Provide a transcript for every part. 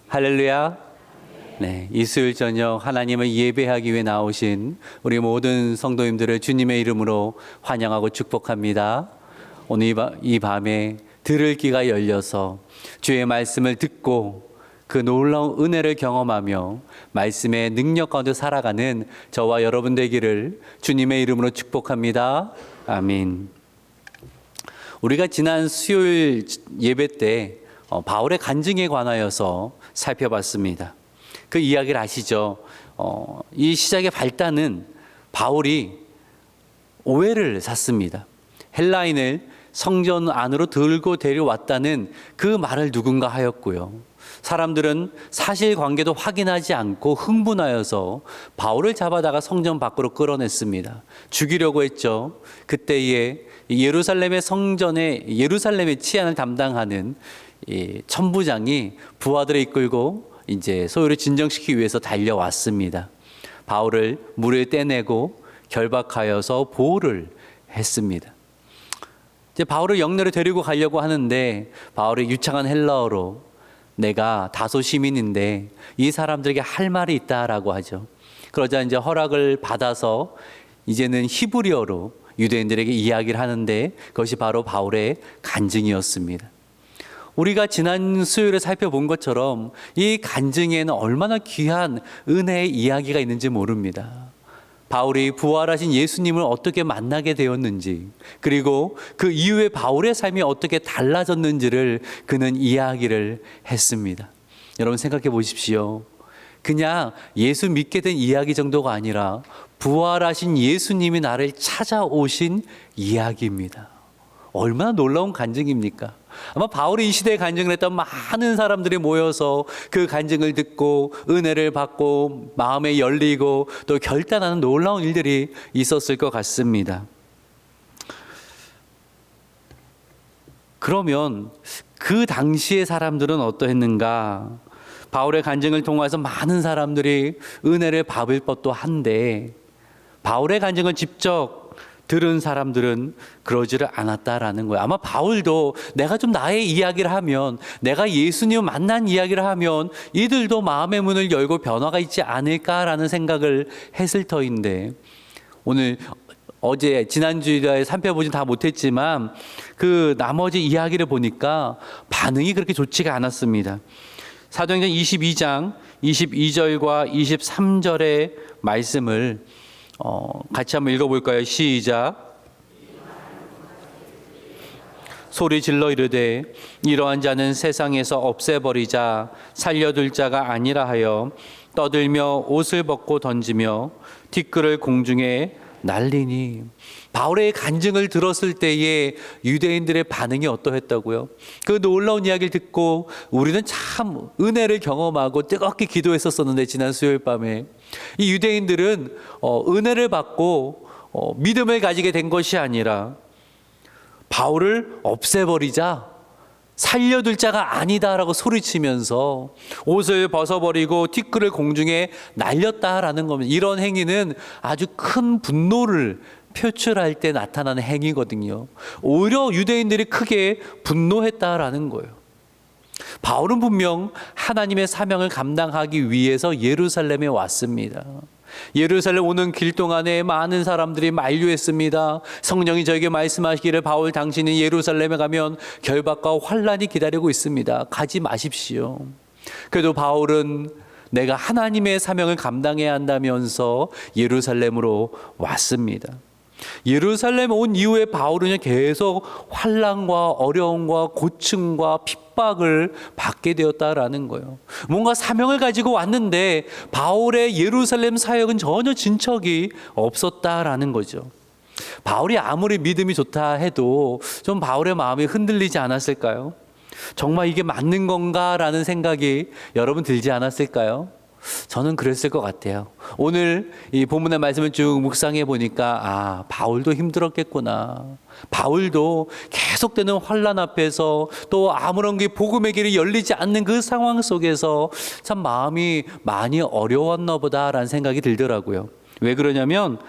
할렐루야. 네, 이 수요일 저녁 하나님을 예배하기 위해 나오신 우리 모든 성도님들을 주님의 이름으로 환영하고 축복합니다. 오늘 이 밤에 들을 귀가 열려서 주의 말씀을 듣고 그 놀라운 은혜를 경험하며 말씀의 능력 가운데 살아가는 저와 여러분 되기를 주님의 이름으로 축복합니다. 아멘. 우리가 지난 수요일 예배 때 바울의 간증에 관하여서 살펴봤습니다. 그 이야기를 아시죠? 이 시작의 발단은 바울이 오해를 샀습니다. 헬라인을 성전 안으로 들고 데려왔다는 그 말을 누군가 하였고요. 사람들은 사실관계도 확인하지 않고 흥분하여서 바울을 잡아다가 성전 밖으로 끌어냈습니다. 죽이려고 했죠. 그때에 예루살렘의 성전에 예루살렘의 치안을 담당하는 이 천부장이 부하들을 이끌고 이제 소요를 진정시키기 위해서 달려왔습니다. 바울을 물에 떼내고 결박하여서 보호를 했습니다. 이제 바울을 영내로 데리고 가려고 하는데 바울이 유창한 헬라어로 내가 다소 시민인데 이 사람들에게 할 말이 있다라고 하죠. 그러자 이제 허락을 받아서 이제는 히브리어로 유대인들에게 이야기를 하는데 그것이 바로 바울의 간증이었습니다. 우리가 지난 수요일에 살펴본 것처럼 이 간증에는 얼마나 귀한 은혜의 이야기가 있는지 모릅니다. 바울이 부활하신 예수님을 어떻게 만나게 되었는지, 그리고 그 이후에 바울의 삶이 어떻게 달라졌는지를 그는 이야기를 했습니다. 여러분 생각해 보십시오. 그냥 예수 믿게 된 이야기 정도가 아니라 부활하신 예수님이 나를 찾아오신 이야기입니다. 얼마나 놀라운 간증입니까? 아마 바울이 이 시대에 간증을 했던 많은 사람들이 모여서 그 간증을 듣고 은혜를 받고 마음에 열리고 또 결단하는 놀라운 일들이 있었을 것 같습니다. 그러면 그 당시의 사람들은 어떠했는가? 바울의 간증을 통해서 많은 사람들이 은혜를 받을 법도 한데 바울의 간증을 직접 들은 사람들은 그러지를 않았다라는 거예요. 아마 바울도 내가 좀 나의 이야기를 하면, 내가 예수님을 만난 이야기를 하면 이들도 마음의 문을 열고 변화가 있지 않을까라는 생각을 했을 터인데, 오늘 어제 지난주에 살펴보진 다 못했지만 그 나머지 이야기를 보니까 반응이 그렇게 좋지가 않았습니다. 사도행전 22장 22절과 23절의 말씀을 같이 한번 읽어볼까요? 시작. 소리 질러 이르되 이러한 자는 세상에서 없애버리자 살려둘 자가 아니라 하여 떠들며 옷을 벗고 던지며 티끌을 공중에 날리니. 바울의 간증을 들었을 때에 유대인들의 반응이 어떠했다고요? 그 놀라운 이야기를 듣고 우리는 참 은혜를 경험하고 뜨겁게 기도했었었는데 지난 수요일 밤에 이 유대인들은 은혜를 받고 믿음을 가지게 된 것이 아니라 바울을 없애버리자, 살려둘 자가 아니다라고 소리치면서 옷을 벗어버리고 티끌을 공중에 날렸다라는 겁니다. 이런 행위는 아주 큰 분노를 표출할 때 나타나는 행위거든요. 오히려 유대인들이 크게 분노했다라는 거예요. 바울은 분명 하나님의 사명을 감당하기 위해서 예루살렘에 왔습니다. 예루살렘 오는 길 동안에 많은 사람들이 만류했습니다. 성령이 저에게 말씀하시기를 바울 당신이 예루살렘에 가면 결박과 환란이 기다리고 있습니다. 가지 마십시오. 그래도 바울은 내가 하나님의 사명을 감당해야 한다면서 예루살렘으로 왔습니다. 예루살렘 온 이후에 바울은 계속 환난과 어려움과 고충과 핍박을 받게 되었다라는 거예요. 뭔가 사명을 가지고 왔는데 바울의 예루살렘 사역은 전혀 진척이 없었다라는 거죠. 바울이 아무리 믿음이 좋다 해도 좀 바울의 마음이 흔들리지 않았을까요? 정말 이게 맞는 건가라는 생각이 여러분 들지 않았을까요? 저는 그랬을 것 같아요. 오늘 이 본문의 말씀을 쭉 묵상해 보니까 바울도 힘들었겠구나. 바울도 계속되는 환난 앞에서 또 아무런 게 복음의 길이 열리지 않는 그 상황 속에서 참 마음이 많이 어려웠나 보다라는 생각이 들더라고요. 왜 그러냐면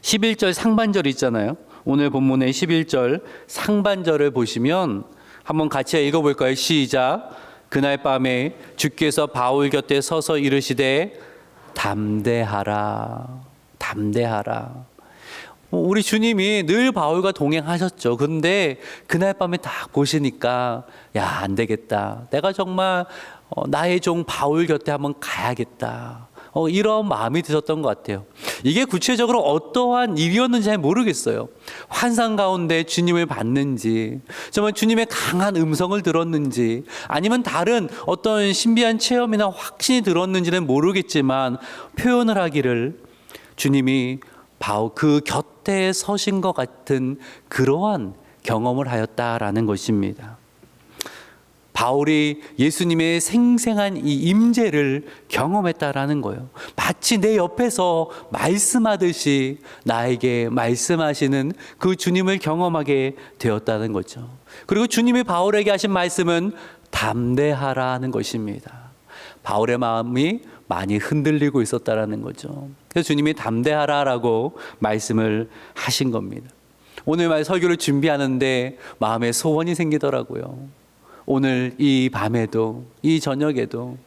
11절 상반절 있잖아요. 오늘 본문의 11절 상반절을 보시면 한번 같이 읽어볼까요? 시작. 그날 밤에 주께서 바울 곁에 서서 이르시되 담대하라. 담대하라. 우리 주님이 늘 바울과 동행하셨죠. 그런데 그날 밤에 딱 보시니까 야, 안 되겠다. 내가 정말 나의 종 바울 곁에 한번 가야겠다. 이런 마음이 드셨던 것 같아요. 이게 구체적으로 어떠한 일이었는지 잘 모르겠어요. 환상 가운데 주님을 봤는지, 정말 주님의 강한 음성을 들었는지, 아니면 다른 어떤 신비한 체험이나 확신이 들었는지는 모르겠지만 표현을 하기를 주님이 바울 그 곁에 서신 것 같은 그러한 경험을 하였다라는 것입니다. 바울이 예수님의 생생한 이 임재를 경험했다라는 거예요. 마치 내 옆에서 말씀하듯이 나에게 말씀하시는 그 주님을 경험하게 되었다는 거죠. 그리고 주님이 바울에게 하신 말씀은 담대하라는 것입니다. 바울의 마음이 많이 흔들리고 있었다라는 거죠. 그래서 주님이 담대하라라고 말씀을 하신 겁니다. 오늘 말 설교를 준비하는데 마음에 소원이 생기더라고요. 오늘 이 밤에도, 이 저녁에도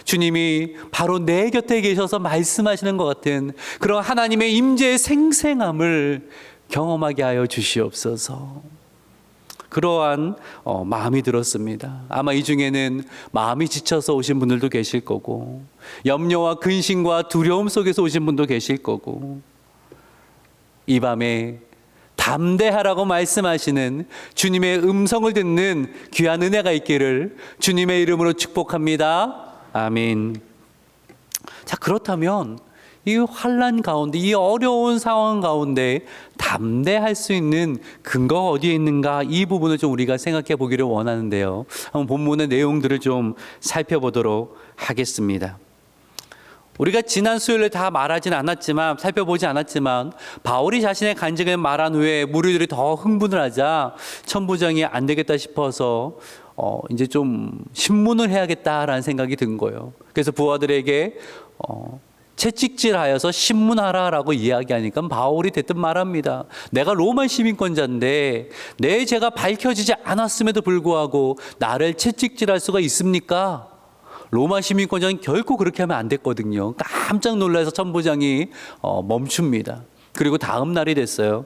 주님이 바로 내 곁에 계셔서 말씀하시는 것 같은 그런 하나님의 임재의 생생함을 경험하게 하여 주시옵소서. 그러한 마음이 들었습니다. 아마 이 중에는 마음이 지쳐서 오신 분들도 계실 거고, 염려와 근심과 두려움 속에서 오신 분도 계실 거고, 이 밤에 담대하라고 말씀하시는 주님의 음성을 듣는 귀한 은혜가 있기를 주님의 이름으로 축복합니다. 아멘. 자, 그렇다면 이 환난 가운데, 이 어려운 상황 가운데 담대할 수 있는 근거가 어디에 있는가, 이 부분을 좀 우리가 생각해 보기를 원하는데요. 한번 본문의 내용들을 좀 살펴보도록 하겠습니다. 우리가 지난 수요일에 다 말하진 않았지만, 살펴보지 않았지만, 바울이 자신의 간증을 말한 후에 무리들이 더 흥분을 하자 천부장이 안 되겠다 싶어서 이제 좀 신문을 해야겠다라는 생각이 든 거예요. 그래서 부하들에게 채찍질하여서 신문하라라고 이야기하니까 바울이 대뜸 말합니다. 내가 로마 시민권자인데 내 죄가 밝혀지지 않았음에도 불구하고 나를 채찍질할 수가 있습니까? 로마 시민권자는 결코 그렇게 하면 안 됐거든요. 깜짝 놀라서 천부장이 멈춥니다. 그리고 다음 날이 됐어요.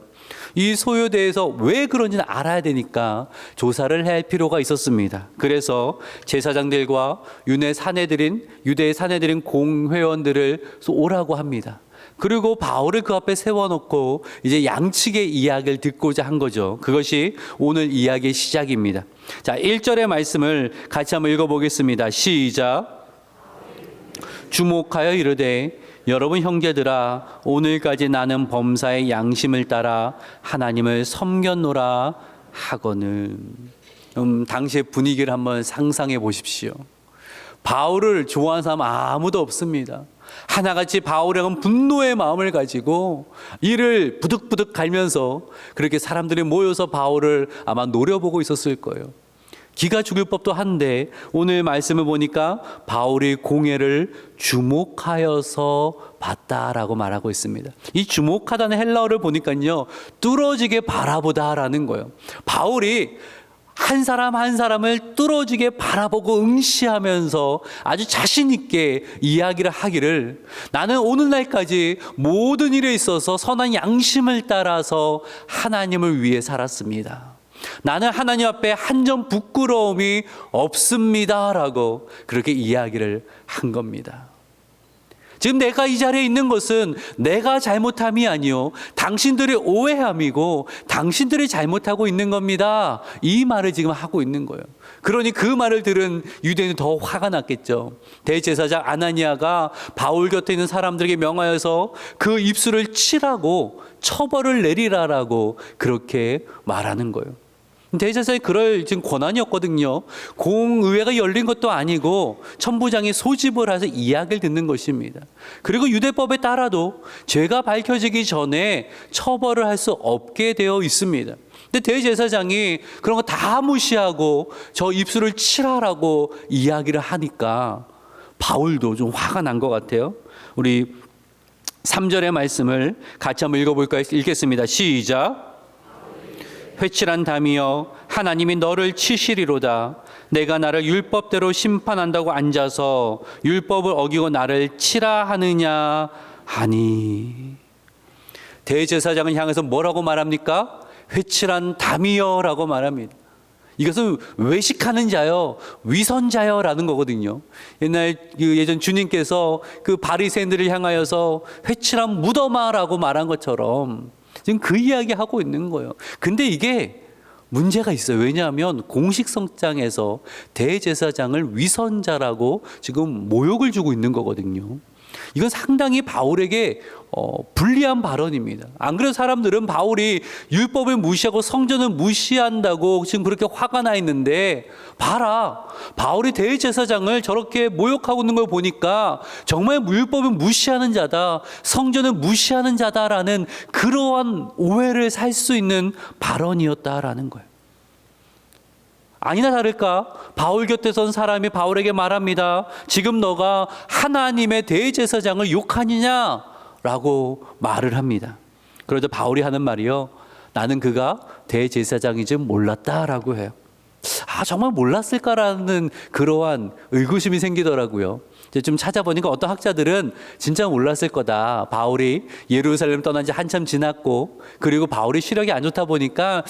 이 소요대에서 왜 그런지는 알아야 되니까 조사를 해야 할 필요가 있었습니다. 그래서 제사장들과 유대의 사내들인 공회원들을 오라고 합니다. 그리고 바울을 그 앞에 세워놓고 이제 양측의 이야기를 듣고자 한 거죠. 그것이 오늘 이야기의 시작입니다. 자, 1절의 말씀을 같이 한번 읽어보겠습니다. 시작. 주목하여 이르되 여러분 형제들아, 오늘까지 나는 범사의 양심을 따라 하나님을 섬겼노라 하거늘. 당시의 분위기를 한번 상상해 보십시오. 바울을 좋아하는 사람 아무도 없습니다. 하나같이 바울에게는 분노의 마음을 가지고 이를 부득부득 갈면서 그렇게 사람들이 모여서 바울을 아마 노려보고 있었을 거예요. 기가 죽을 법도 한데 오늘 말씀을 보니까 바울이 공회를 주목하여서 봤다라고 말하고 있습니다. 이 주목하다는 헬라어를 보니까요, 뚫어지게 바라보다라는 거예요. 바울이 한 사람 한 사람을 뚫어지게 바라보고 응시하면서 아주 자신 있게 이야기를 하기를, 나는 오늘날까지 모든 일에 있어서 선한 양심을 따라서 하나님을 위해 살았습니다. 나는 하나님 앞에 한 점 부끄러움이 없습니다라고 그렇게 이야기를 한 겁니다. 지금 내가 이 자리에 있는 것은 내가 잘못함이 아니요, 당신들의 오해함이고 당신들이 잘못하고 있는 겁니다. 이 말을 지금 하고 있는 거예요. 그러니 그 말을 들은 유대인은 더 화가 났겠죠. 대제사장 아나니아가 바울 곁에 있는 사람들에게 명하여서 그 입술을 치라고 처벌을 내리라라고 그렇게 말하는 거예요. 대제사장이 그럴 지금 권한이 없거든요. 공의회가 열린 것도 아니고 천부장이 소집을 해서 이야기를 듣는 것입니다. 그리고 유대법에 따라도 죄가 밝혀지기 전에 처벌을 할 수 없게 되어 있습니다. 근데 대제사장이 그런 거 다 무시하고 저 입술을 치라라고 이야기를 하니까 바울도 좀 화가 난 것 같아요. 우리 3절의 말씀을 같이 한번 읽어볼까요? 읽겠습니다. 시작. 회칠한 담이여 하나님이 너를 치시리로다. 내가 나를 율법대로 심판한다고 앉아서 율법을 어기고 나를 치라 하느냐 하니. 대제사장을 향해서 뭐라고 말합니까? 회칠한 담이여라고 말합니다. 이것은 외식하는 자요, 위선자요라는 거거든요. 옛날 예전 주님께서 그 바리새인들을 향하여서 회칠한 무덤아라고 말한 것처럼 지금 그 이야기 하고 있는 거예요. 근데 이게 문제가 있어요. 왜냐하면 공식성장에서 대제사장을 위선자라고 지금 모욕을 주고 있는 거거든요. 이건 상당히 바울에게 불리한 발언입니다. 안 그래도 사람들은 바울이 율법을 무시하고 성전을 무시한다고 지금 그렇게 화가 나 있는데, 봐라, 바울이 대제사장을 저렇게 모욕하고 있는 걸 보니까 정말 율법을 무시하는 자다, 성전을 무시하는 자다라는 그러한 오해를 살 수 있는 발언이었다라는 거예요. 아니나 다를까 바울 곁에 선 사람이 바울에게 말합니다. 지금 너가 하나님의 대제사장을 욕하느냐라고 말을 합니다. 그러자 바울이 하는 말이요, 나는 그가 대제사장인 줄 몰랐다라고 해요. 정말 몰랐을까라는 그러한 의구심이 생기더라고요. 이제 좀 찾아보니까 어떤 학자들은 진짜 몰랐을 거다. 바울이 예루살렘 떠난 지 한참 지났고, 그리고 바울이 시력이 안 좋다 보니까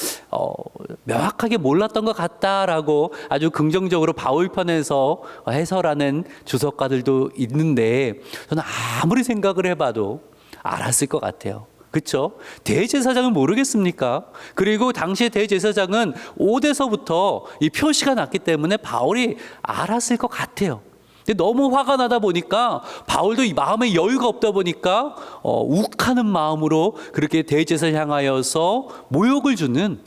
명확하게 몰랐던 것 같다라고 아주 긍정적으로 바울 편에서 해설하는 주석가들도 있는데, 저는 아무리 생각을 해봐도 알았을 것 같아요. 그렇죠? 대제사장은 모르겠습니까? 그리고 당시에 대제사장은 오대서부터 이 표시가 났기 때문에 바울이 알았을 것 같아요. 근데 너무 화가 나다 보니까 바울도 이 마음에 여유가 없다 보니까 욱하는 마음으로 그렇게 대제사를 향하여서 모욕을 주는,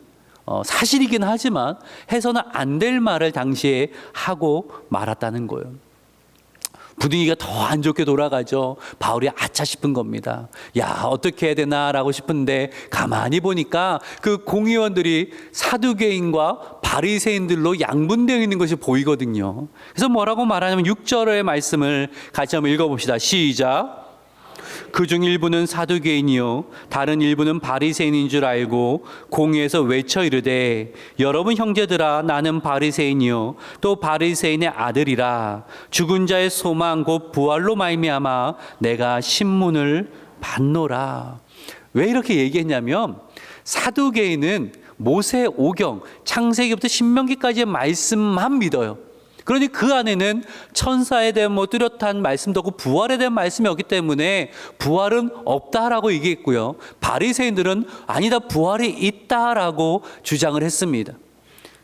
사실이긴 하지만 해서는 안 될 말을 당시에 하고 말았다는 거예요. 분위기가 더 안 좋게 돌아가죠. 바울이 아차 싶은 겁니다. 야, 어떻게 해야 되나라고 싶은데 가만히 보니까 그 공의원들이 사두개인과 바리새인들로 양분되어 있는 것이 보이거든요. 그래서 뭐라고 말하냐면 6절의 말씀을 같이 한번 읽어봅시다. 시작. 그중 일부는 사두개인이요 다른 일부는 바리새인인 줄 알고 공회에서 외쳐 이르되, 여러분 형제들아, 나는 바리새인이요 또 바리새인의 아들이라. 죽은 자의 소망 곧 부활로 말미암아 내가 신문을 받노라. 왜 이렇게 얘기했냐면, 사두개인은 모세 오경, 창세기부터 신명기까지의 말씀만 믿어요. 그러니 그 안에는 천사에 대한 뚜렷한 말씀도 없고 부활에 대한 말씀이 없기 때문에 부활은 없다라고 얘기했고요. 바리새인들은 아니다, 부활이 있다라고 주장을 했습니다.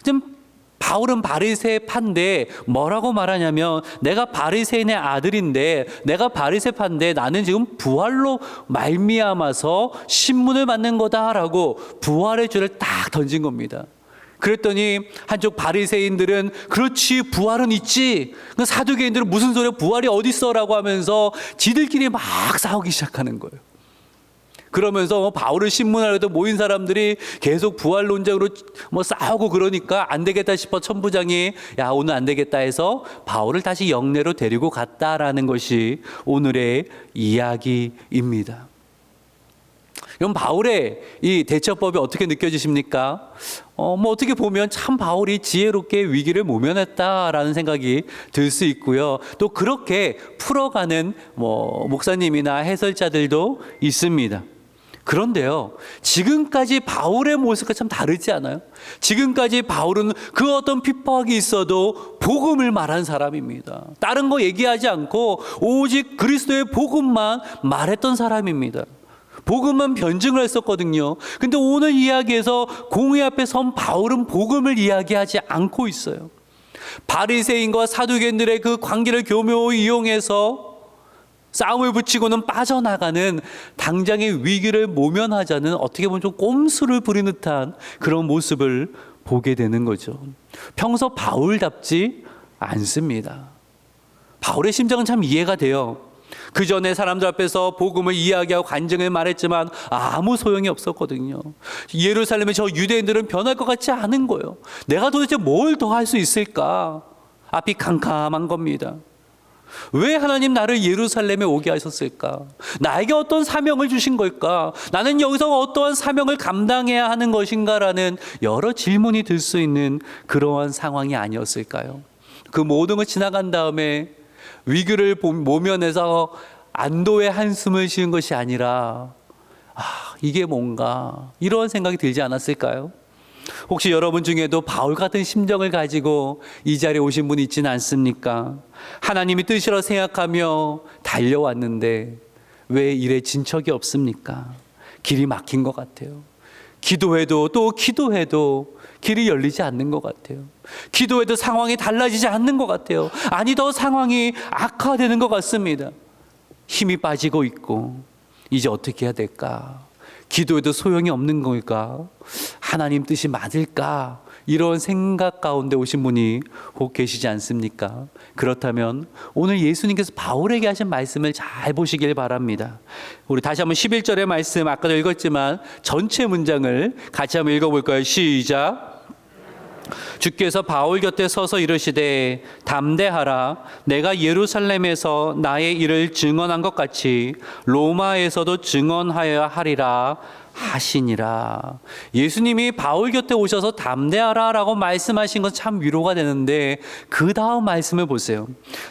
지금 바울은 바리새파인데 뭐라고 말하냐면, 내가 바리새인의 아들인데, 내가 바리새파인데 나는 지금 부활로 말미암아서 신문을 받는 거다라고 부활의 줄을 딱 던진 겁니다. 그랬더니 한쪽 바리새인들은 그렇지, 부활은 있지. 사두개인들은 무슨 소리야, 부활이 어디 있어라고 하면서 지들끼리 막 싸우기 시작하는 거예요. 그러면서 바울을 신문하려도 모인 사람들이 계속 부활 논쟁으로 싸우고 그러니까 안 되겠다 싶어 천부장이 야, 오늘 안 되겠다 해서 바울을 다시 영내로 데리고 갔다라는 것이 오늘의 이야기입니다. 그럼 바울의 이 대처법이 어떻게 느껴지십니까? 어떻게 보면 참 바울이 지혜롭게 위기를 모면했다라는 생각이 들 수 있고요. 또 그렇게 풀어가는 목사님이나 해설자들도 있습니다. 그런데요, 지금까지 바울의 모습과 참 다르지 않아요? 지금까지 바울은 그 어떤 핍박이 있어도 복음을 말한 사람입니다. 다른 거 얘기하지 않고 오직 그리스도의 복음만 말했던 사람입니다. 복음만 변증을 했었거든요. 근데 오늘 이야기에서 공회 앞에 선 바울은 복음을 이야기하지 않고 있어요. 바리새인과 사두개인들의 그 관계를 교묘히 이용해서 싸움을 붙이고는 빠져나가는 당장의 위기를 모면하자는, 어떻게 보면 좀 꼼수를 부리는 듯한 그런 모습을 보게 되는 거죠. 평소 바울답지 않습니다. 바울의 심정은 참 이해가 돼요. 그 전에 사람들 앞에서 복음을 이야기하고 간증을 말했지만 아무 소용이 없었거든요. 예루살렘의 저 유대인들은 변할 것 같지 않은 거예요. 내가 도대체 뭘 더 할 수 있을까? 앞이 캄캄한 겁니다. 왜 하나님 나를 예루살렘에 오게 하셨을까? 나에게 어떤 사명을 주신 걸까? 나는 여기서 어떠한 사명을 감당해야 하는 것인가라는 여러 질문이 들 수 있는 그러한 상황이 아니었을까요? 그 모든 걸 지나간 다음에 위기를 모면해서 안도의 한숨을 쉬는 것이 아니라 이게 뭔가 이런 생각이 들지 않았을까요? 혹시 여러분 중에도 바울 같은 심정을 가지고 이 자리에 오신 분이 있지는 않습니까? 하나님이 뜻이라 생각하며 달려왔는데 왜 일에 진척이 없습니까? 길이 막힌 것 같아요. 기도해도 또 기도해도 길이 열리지 않는 것 같아요. 기도해도 상황이 달라지지 않는 것 같아요. 아니, 더 상황이 악화되는 것 같습니다. 힘이 빠지고 있고 이제 어떻게 해야 될까? 기도해도 소용이 없는 걸까? 하나님 뜻이 맞을까? 이런 생각 가운데 오신 분이 혹 계시지 않습니까? 그렇다면 오늘 예수님께서 바울에게 하신 말씀을 잘 보시길 바랍니다. 우리 다시 한번 11절의 말씀 아까도 읽었지만 전체 문장을 같이 한번 읽어볼까요? 시작. 주께서 바울 곁에 서서 이르시되 담대하라. 내가 예루살렘에서 나의 일을 증언한 것 같이 로마에서도 증언하여야 하리라 하시니라. 예수님이 바울 곁에 오셔서 담대하라 라고 말씀하신 건 참 위로가 되는데 그 다음 말씀을 보세요.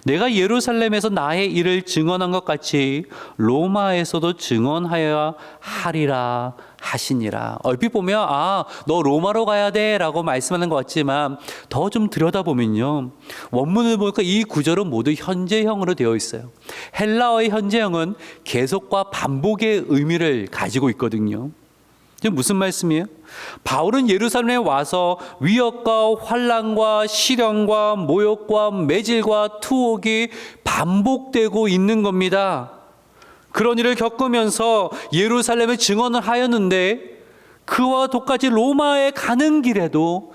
내가 예루살렘에서 나의 일을 증언한 것 같이 로마에서도 증언하여야 하리라 하시니라. 얼핏 보면 너 로마로 가야 돼 라고 말씀하는 것 같지만 더 좀 들여다보면요, 원문을 보니까 이 구절은 모두 현재형으로 되어 있어요. 헬라어의 현재형은 계속과 반복의 의미를 가지고 있거든요. 지금 무슨 말씀이에요? 바울은 예루살렘에 와서 위협과 환난과 시련과 모욕과 매질과 투옥이 반복되고 있는 겁니다. 그런 일을 겪으면서 예루살렘에 증언을 하였는데 그와 똑같이 로마에 가는 길에도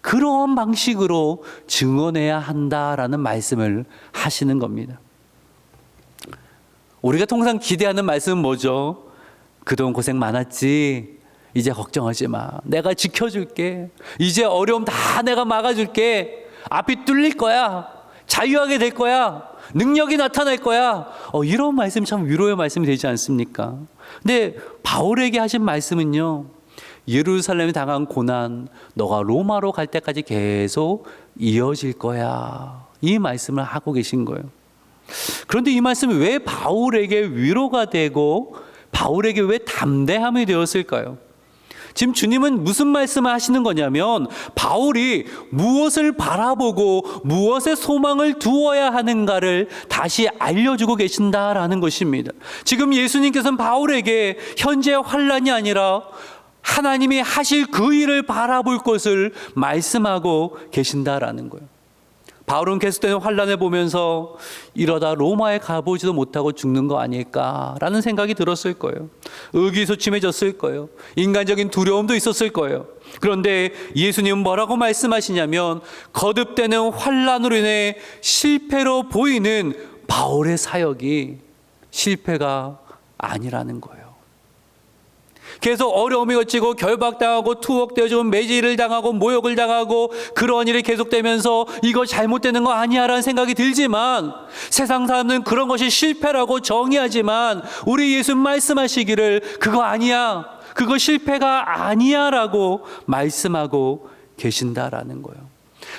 그러한 방식으로 증언해야 한다라는 말씀을 하시는 겁니다. 우리가 통상 기대하는 말씀은 뭐죠? 그동안 고생 많았지? 이제 걱정하지 마. 내가 지켜줄게. 이제 어려움 다 내가 막아줄게. 앞이 뚫릴 거야. 자유하게 될 거야. 능력이 나타날 거야. 이런 말씀이 참 위로의 말씀이 되지 않습니까? 근데 바울에게 하신 말씀은요, 예루살렘에 당한 고난, 너가 로마로 갈 때까지 계속 이어질 거야. 이 말씀을 하고 계신 거예요. 그런데 이 말씀이 왜 바울에게 위로가 되고 바울에게 왜 담대함이 되었을까요? 지금 주님은 무슨 말씀을 하시는 거냐면 바울이 무엇을 바라보고 무엇에 소망을 두어야 하는가를 다시 알려주고 계신다라는 것입니다. 지금 예수님께서는 바울에게 현재의 환난이 아니라 하나님이 하실 그 일을 바라볼 것을 말씀하고 계신다라는 거예요. 바울은 계속되는 환난을 보면서 이러다 로마에 가보지도 못하고 죽는 거 아닐까라는 생각이 들었을 거예요. 의기소침해졌을 거예요. 인간적인 두려움도 있었을 거예요. 그런데 예수님은 뭐라고 말씀하시냐면 거듭되는 환난으로 인해 실패로 보이는 바울의 사역이 실패가 아니라는 거예요. 계속 어려움이 걷히고 결박당하고 투옥되어지고 매질을 당하고 모욕을 당하고 그런 일이 계속되면서 이거 잘못되는 거 아니야 라는 생각이 들지만 세상 사람들은 그런 것이 실패라고 정의하지만 우리 예수 말씀하시기를 그거 아니야, 그거 실패가 아니야 라고 말씀하고 계신다라는 거예요.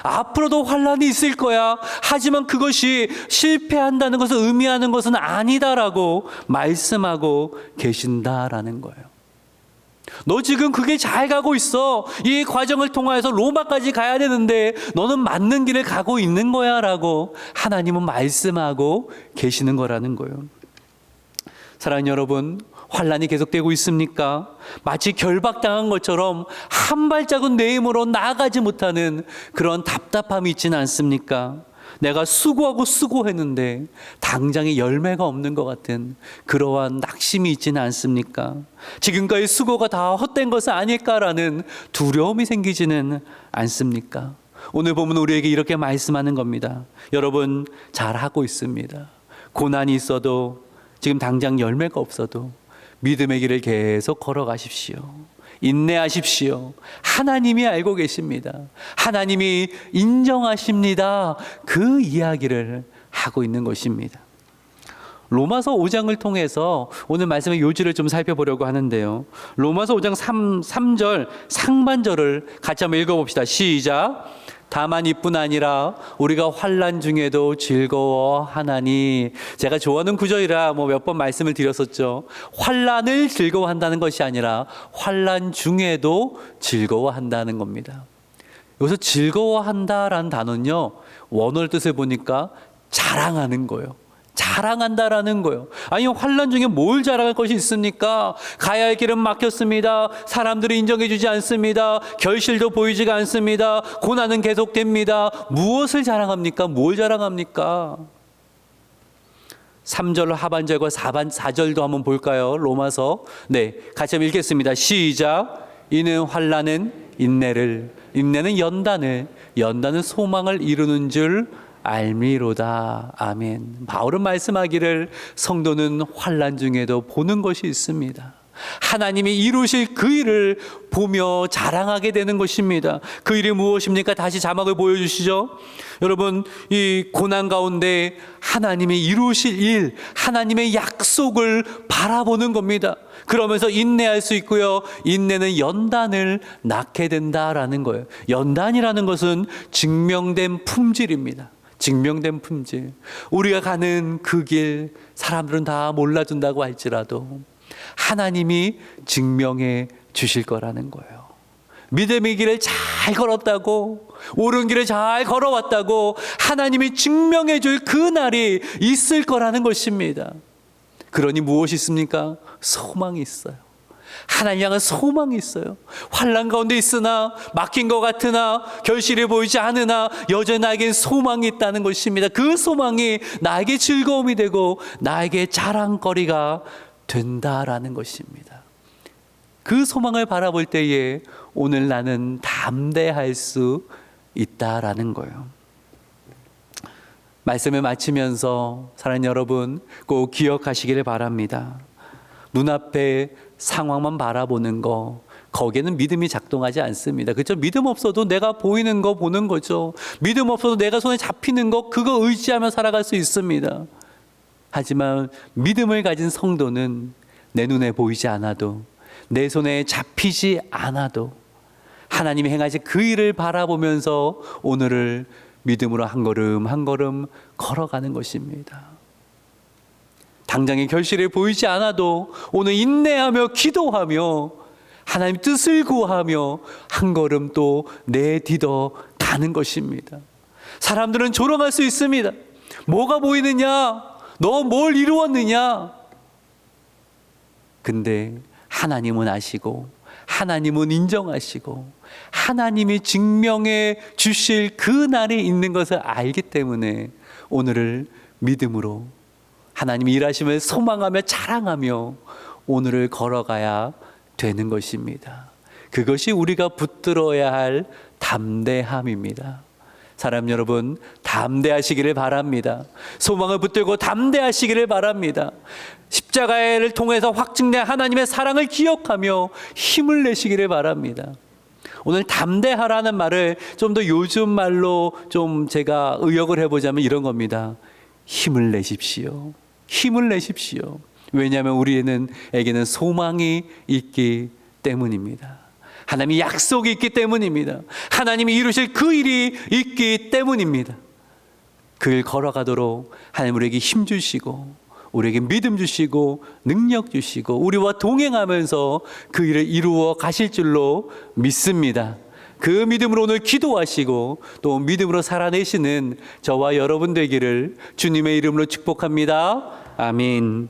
앞으로도 환난이 있을 거야. 하지만 그것이 실패한다는 것을 의미하는 것은 아니다라고 말씀하고 계신다라는 거예요. 너 지금 그게 잘 가고 있어. 이 과정을 통해서 로마까지 가야 되는데 너는 맞는 길을 가고 있는 거야 라고 하나님은 말씀하고 계시는 거라는 거예요. 사랑하는 여러분, 환난이 계속되고 있습니까? 마치 결박당한 것처럼 한 발자국 내 힘으로 나아가지 못하는 그런 답답함이 있지는 않습니까? 내가 수고하고 수고했는데 당장에 열매가 없는 것 같은 그러한 낙심이 있지는 않습니까? 지금까지 수고가 다 헛된 것은 아닐까라는 두려움이 생기지는 않습니까? 오늘 보면 우리에게 이렇게 말씀하는 겁니다. 여러분, 잘하고 있습니다. 고난이 있어도 지금 당장 열매가 없어도 믿음의 길을 계속 걸어가십시오. 인내하십시오. 하나님이 알고 계십니다. 하나님이 인정하십니다. 그 이야기를 하고 있는 것입니다. 로마서 5장을 통해서 오늘 말씀의 요지를 좀 살펴보려고 하는데요. 로마서 5장 3절 상반절을 같이 한번 읽어봅시다. 시작. 다만 이뿐 아니라 우리가 환난 중에도 즐거워하나니. 제가 좋아하는 구절이라 몇 번 말씀을 드렸었죠. 환난을 즐거워한다는 것이 아니라 환난 중에도 즐거워한다는 겁니다. 여기서 즐거워한다라는 단어는요, 원어의 뜻을 보니까 자랑하는 거예요. 자랑한다라는 거예요. 아니, 환난 중에 뭘 자랑할 것이 있습니까? 가야 할 길은 막혔습니다. 사람들이 인정해 주지 않습니다. 결실도 보이지가 않습니다. 고난은 계속됩니다. 무엇을 자랑합니까? 뭘 자랑합니까? 3절 하반절과 4절도 한번 볼까요? 로마서. 네, 같이 한번 읽겠습니다. 시작. 이는 환난은 인내를, 인내는 연단을, 연단은 소망을 이루는 줄 알미로다. 아멘. 바울은 말씀하기를 성도는 환난 중에도 보는 것이 있습니다. 하나님이 이루실 그 일을 보며 자랑하게 되는 것입니다. 그 일이 무엇입니까? 다시 자막을 보여주시죠. 여러분, 이 고난 가운데 하나님이 이루실 일, 하나님의 약속을 바라보는 겁니다. 그러면서 인내할 수 있고요, 인내는 연단을 낳게 된다라는 거예요. 연단이라는 것은 증명된 품질입니다. 증명된 품질. 우리가 가는 그 길 사람들은 다 몰라준다고 할지라도 하나님이 증명해 주실 거라는 거예요. 믿음의 길을 잘 걸었다고, 옳은 길을 잘 걸어왔다고 하나님이 증명해 줄 그 날이 있을 거라는 것입니다. 그러니 무엇이 있습니까? 소망이 있어요. 하나님 향한 소망이 있어요. 환난 가운데 있으나, 막힌 것 같으나, 결실이 보이지 않으나 여전히 나에겐 소망이 있다는 것입니다. 그 소망이 나에게 즐거움이 되고 나에게 자랑거리가 된다라는 것입니다. 그 소망을 바라볼 때에 오늘 나는 담대할 수 있다라는 거예요. 말씀을 마치면서 사랑하는 여러분, 꼭 기억하시기를 바랍니다. 눈앞에 상황만 바라보는 거, 거기에는 믿음이 작동하지 않습니다. 그렇죠? 믿음 없어도 내가 보이는 거 보는 거죠. 믿음 없어도 내가 손에 잡히는 거, 그거 의지하며 살아갈 수 있습니다. 하지만 믿음을 가진 성도는 내 눈에 보이지 않아도, 내 손에 잡히지 않아도 하나님이 행하신 그 일을 바라보면서 오늘을 믿음으로 한 걸음 한 걸음 걸어가는 것입니다. 당장의 결실이 보이지 않아도 오늘 인내하며 기도하며 하나님 뜻을 구하며 한 걸음 또 내딛어 가는 것입니다. 사람들은 조롱할 수 있습니다. 뭐가 보이느냐? 너 뭘 이루었느냐? 근데 하나님은 아시고, 하나님은 인정하시고, 하나님이 증명해 주실 그 날이 있는 것을 알기 때문에 오늘을 믿음으로 하나님이 일하심을 소망하며 자랑하며 오늘을 걸어가야 되는 것입니다. 그것이 우리가 붙들어야 할 담대함입니다. 사람 여러분, 담대하시기를 바랍니다. 소망을 붙들고 담대하시기를 바랍니다. 십자가를 통해서 확증된 하나님의 사랑을 기억하며 힘을 내시기를 바랍니다. 오늘 담대하라는 말을 좀 더 요즘 말로 좀 제가 의역을 해보자면 이런 겁니다. 힘을 내십시오. 힘을 내십시오. 왜냐하면 우리에게는 소망이 있기 때문입니다. 하나님이 약속이 있기 때문입니다. 하나님이 이루실 그 일이 있기 때문입니다. 그 일 걸어가도록 하나님 우리에게 힘 주시고, 우리에게 믿음 주시고, 능력 주시고, 우리와 동행하면서 그 일을 이루어 가실 줄로 믿습니다. 그 믿음으로 오늘 기도하시고 또 믿음으로 살아내시는 저와 여러분 되기를 주님의 이름으로 축복합니다. 아멘.